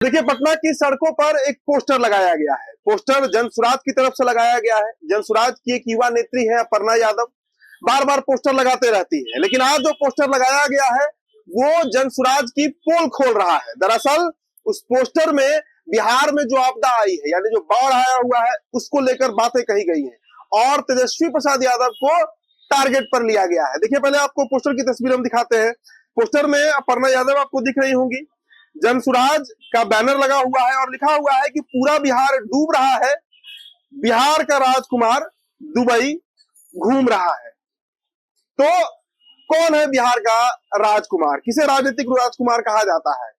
देखिए, पटना की सड़कों पर एक पोस्टर लगाया गया है। पोस्टर जनसुराज की तरफ से लगाया गया है। जनसुराज की एक युवा नेत्री है अपर्णा यादव, बार बार पोस्टर लगाते रहती है, लेकिन आज जो पोस्टर लगाया गया है वो जनसुराज की पोल खोल रहा है। दरअसल उस पोस्टर में बिहार में जो आपदा आई है, यानी जो बाढ़ आया हुआ है, उसको लेकर बातें कही गई है और तेजस्वी प्रसाद यादव को टारगेट पर लिया गया है। देखिए, पहले आपको पोस्टर की तस्वीर हम दिखाते हैं। पोस्टर में अपर्णा यादव आपको दिख रही होंगी। जनसुराज का बैनर लगा हुआ है और लिखा हुआ है कि पूरा बिहार डूब रहा है, बिहार का राजकुमार दुबई घूम रहा है। तो कौन है बिहार का राजकुमार? किसे राजनीतिक राजकुमार कहा जाता है?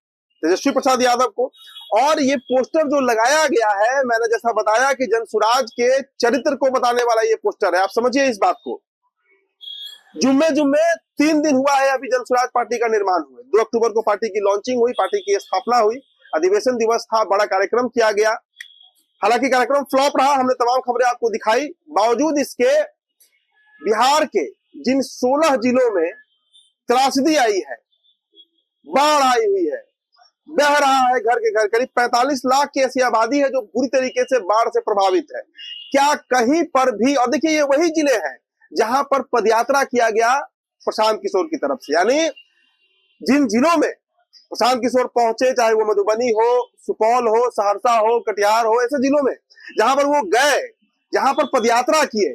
तेजस्वी प्रसाद यादव को। और ये पोस्टर जो लगाया गया है, मैंने जैसा बताया कि जनसुराज के चरित्र को बताने वाला ये पोस्टर है। आप समझिए इस बात को। जुम्मे 3 दिन हुआ है अभी जनसुराज पार्टी का निर्माण हुए। 2 अक्टूबर को पार्टी की लॉन्चिंग हुई, पार्टी की स्थापना हुई, अधिवेशन दिवस था, बड़ा कार्यक्रम किया गया। हालांकि कार्यक्रम फ्लॉप रहा, हमने तमाम खबरें आपको दिखाई। बावजूद इसके बिहार के जिन 16 जिलों में त्रासदी आई है, बाढ़ आई हुई है, बह रहा है घर के घर, करीब 45 लाख की ऐसी आबादी है जो बुरी तरीके से बाढ़ से प्रभावित है। क्या कहीं पर भी, और देखिए ये वही जिले हैं जहां पर पदयात्रा किया गया प्रशांत किशोर की तरफ से, यानी जिन जिलों में प्रशांत किशोर पहुंचे, चाहे वो मधुबनी हो, सुपौल हो, सहरसा हो, कटिहार हो, ऐसे जिलों में जहां पर वो गए, जहां पर पदयात्रा किए,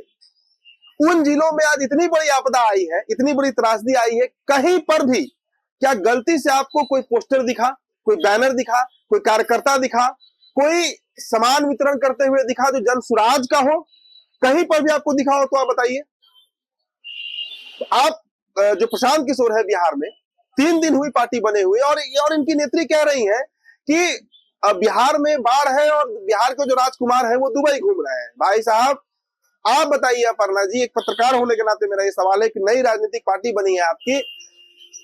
उन जिलों में आज इतनी बड़ी आपदा आई है, इतनी बड़ी त्रासदी आई है, कहीं पर भी क्या गलती से आपको कोई पोस्टर दिखा, कोई बैनर दिखा, कोई कार्यकर्ता दिखा, कोई सामान वितरण करते हुए दिखा जो जनसुराज का हो? कहीं पर भी आपको दिखा हो तो आप बताइए। आप जो प्रशांत किशोर है बिहार में, 3 दिन हुई पार्टी बने हुए, और इनकी नेत्री कह रही है कि बिहार में बाढ़ है और बिहार के जो राजकुमार है वो दुबई घूम रहे हैं। भाई साहब, आप बताइए अपर्णा जी, एक पत्रकार होने के नाते मेरा ये सवाल है कि नई राजनीतिक पार्टी बनी है आपकी,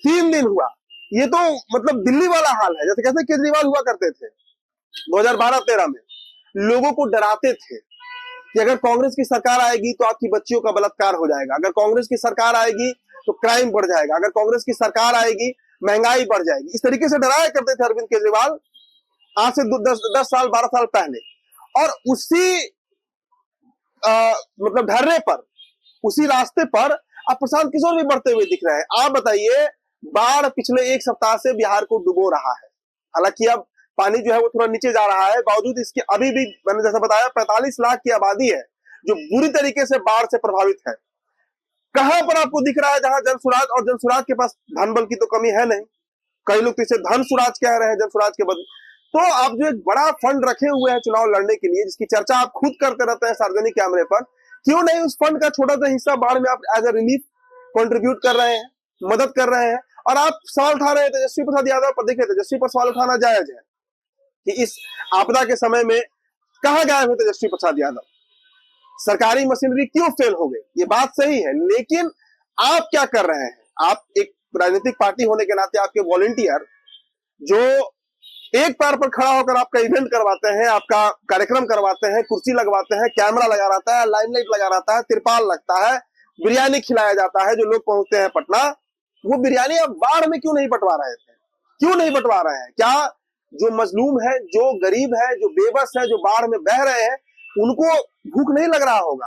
3 दिन हुआ, ये तो मतलब दिल्ली वाला हाल है, जैसे कैसे केजरीवाल हुआ करते थे 2012-13 में, लोगों को डराते थे कि अगर कांग्रेस की सरकार आएगी तो आपकी बच्चियों का बलात्कार हो जाएगा, अगर कांग्रेस की सरकार आएगी तो क्राइम बढ़ जाएगा, अगर कांग्रेस की सरकार आएगी महंगाई बढ़ जाएगी। इस तरीके से डराया करते थे अरविंद केजरीवाल आज से 10 साल 12 साल पहले। और उसी मतलब ढर्रे पर, उसी रास्ते पर अब प्रशांत किशोर भी बढ़ते हुए दिख रहे हैं। आप बताइए, बाढ़ पिछले 1 सप्ताह से बिहार को डुबो रहा है। हालांकि अब पानी जो है वो थोड़ा नीचे जा रहा है, बावजूद इसके अभी भी मैंने जैसा बताया 45 लाख की आबादी है जो बुरी तरीके से बाढ़ से प्रभावित है। कहां पर आपको दिख रहा है जहां जनसुराज, और जनसुराज के पास धन बल की तो कमी है नहीं, कई लोग तो इसे धन सुराज कह रहे हैं जनसुराज के बदले। तो आप जो एक बड़ा फंड रखे हुए हैं चुनाव लड़ने के लिए, जिसकी चर्चा आप खुद करते रहते हैं सार्वजनिक कैमरे पर, क्यों नहीं उस फंड का छोटा सा हिस्सा बाढ़ में आप एज ए रिलीफ कंट्रीब्यूट कर रहे हैं, मदद कर रहे हैं? और आप सवाल उठा रहे हैं तेजस्वी प्रसाद यादव पर। देखिए, तेजस्वी पर सवाल उठाना जायज है कि इस आपदा के समय में कहां गायब है तेजस्वी प्रसाद यादव, सरकारी मशीनरी क्यों फेल हो गई, ये बात सही है, लेकिन आप क्या कर रहे हैं? आप एक राजनीतिक पार्टी होने के नाते आपके वॉलंटियर जो एक पैर पर खड़ा होकर आपका इवेंट करवाते हैं, आपका कार्यक्रम करवाते हैं, कुर्सी लगवाते हैं, कैमरा लगा रहता है, लाइमलाइट लगा रहता है, तिरपाल लगता है, बिरयानी खिलाया जाता है, जो लोग पहुंचते हैं पटना, वो बिरयानी अब बाढ़ में क्यों नहीं बंटवा रहे थे? क्यों नहीं बंटवा रहे हैं? क्या जो मजलूम है, जो गरीब है, जो बेबस है, जो बाढ़ में बह रहे हैं, उनको भूख नहीं लग रहा होगा?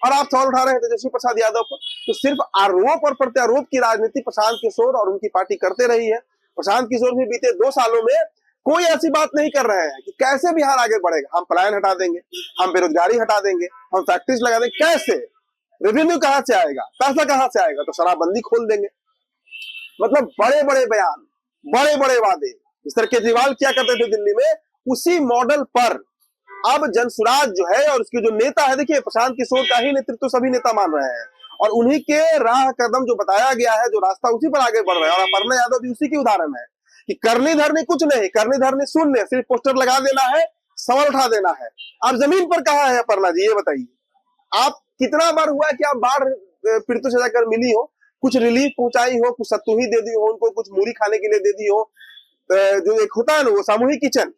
और आप सवाल उठा रहे हैं तेजस्वी प्रसाद यादव पर। तो सिर्फ आरोप और प्रत्यारोप की राजनीति प्रशांत किशोर और उनकी पार्टी करते रही है। प्रशांत किशोर भी बीते 2 सालों में कोई ऐसी बात नहीं कर रहे हैं कि कैसे बिहार आगे बढ़ेगा, हम पलायन हटा देंगे, हम बेरोजगारी हटा देंगे, हम फैक्ट्रीज लगा देंगे। कैसे? रेवेन्यू कहां से आएगा, पैसा कहां से आएगा? तो शराबबंदी खोल देंगे। मतलब बड़े बड़े बयान, बड़े बड़े वादे, इस तरह केजरीवाल क्या करते थे दिल्ली में, उसी मॉडल पर अब जनसुराज जो है और उसके जो नेता है, देखिए प्रशांत किशोर का ही नेतृत्व सभी नेता मान रहे हैं और उन्हीं के राह कदम जो बताया गया है, जो रास्ता, उसी पर आगे बढ़ रहे हैं। और अपर्णा यादव भी उसी की उदाहरण है कि करनी धरनी कुछ नहीं, करनी धरनी शून्य, सिर्फ पोस्टर लगा देना है, सवाल उठा देना है। आप जमीन पर कहां है अपर्णा जी, ये बताइए। आप कितना बार हुआ कि आप बाढ़ पीड़ितों से जाकर मिली हो, कुछ रिलीफ पहुंचाई हो, कुछ सत्तू ही दे दी हो उनको, कुछ मूरी खाने के लिए दे दी हो, जो एक होता है ना वो सामूहिक किचन,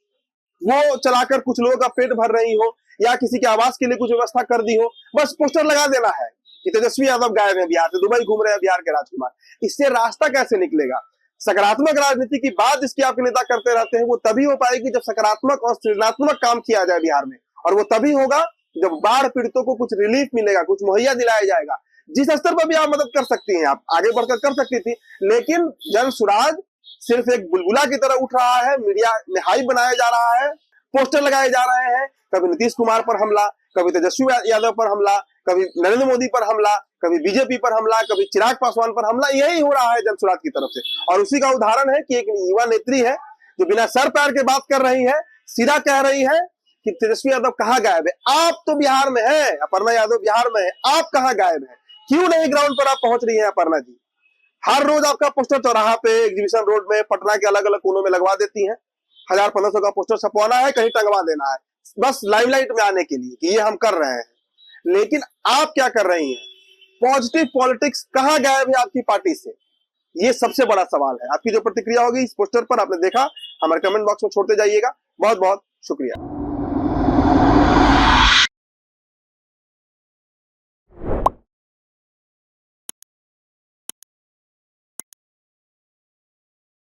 वो चलाकर कुछ लोगों का पेट भर रही हो, या किसी के आवास के लिए कुछ व्यवस्था कर दी हो? बस पोस्टर लगा देना है कि तेजस्वी यादव गायब है बिहार से, दुबई घूम रहे हैं बिहार के राजकुमार। इससे रास्ता कैसे निकलेगा? सकारात्मक राजनीति की बात जिसकी आपके नेता करते रहते हैं वो तभी हो पाएगी जब सकारात्मक और सृजनात्मक काम किया जाए बिहार में, और वो तभी होगा जब बाढ़ पीड़ितों को कुछ रिलीफ मिलेगा, कुछ मुहैया दिलाया जाएगा। जिस स्तर पर भी आप मदद कर सकती हैं, आप आगे बढ़कर कर सकती थी, लेकिन जन सुराज सिर्फ एक बुलबुला की तरह उठ रहा है, मीडिया में हाइप बनाया जा रहा है, पोस्टर लगाए जा रहे हैं, कभी नीतीश कुमार पर हमला, कभी तेजस्वी यादव पर हमला, कभी नरेंद्र मोदी पर हमला, कभी बीजेपी पर हमला, कभी चिराग पासवान पर हमला, यही हो रहा है जन सुराज की तरफ से। और उसी का उदाहरण है कि एक युवा नेत्री है जो बिना सर पैर के बात कर रही है, सीधा कह रही है कि तेजस्वी यादव कहाँ गायब है? आप तो बिहार में है, अपर्णा यादव बिहार में है, आप कहाँ गायब है? क्यों नहीं ग्राउंड पर आप पहुंच रही है अपर्णा जी? हर रोज आपका पोस्टर चौराहा पे, एग्जीबिशन रोड में, पटना के अलग अलग कोनों में लगवा देती हैं। 1000-1500 का पोस्टर छपवाना है, कहीं टंगवा देना है, बस लाइमलाइट में आने के लिए कि ये हम कर रहे हैं। लेकिन आप क्या कर रही हैं? पॉजिटिव पॉलिटिक्स कहाँ गायब है आपकी पार्टी से? ये सबसे बड़ा सवाल है। आपकी जो प्रतिक्रिया होगी इस पोस्टर पर आपने देखा, हमारे कमेंट बॉक्स में छोड़ते जाइएगा। बहुत बहुत शुक्रिया।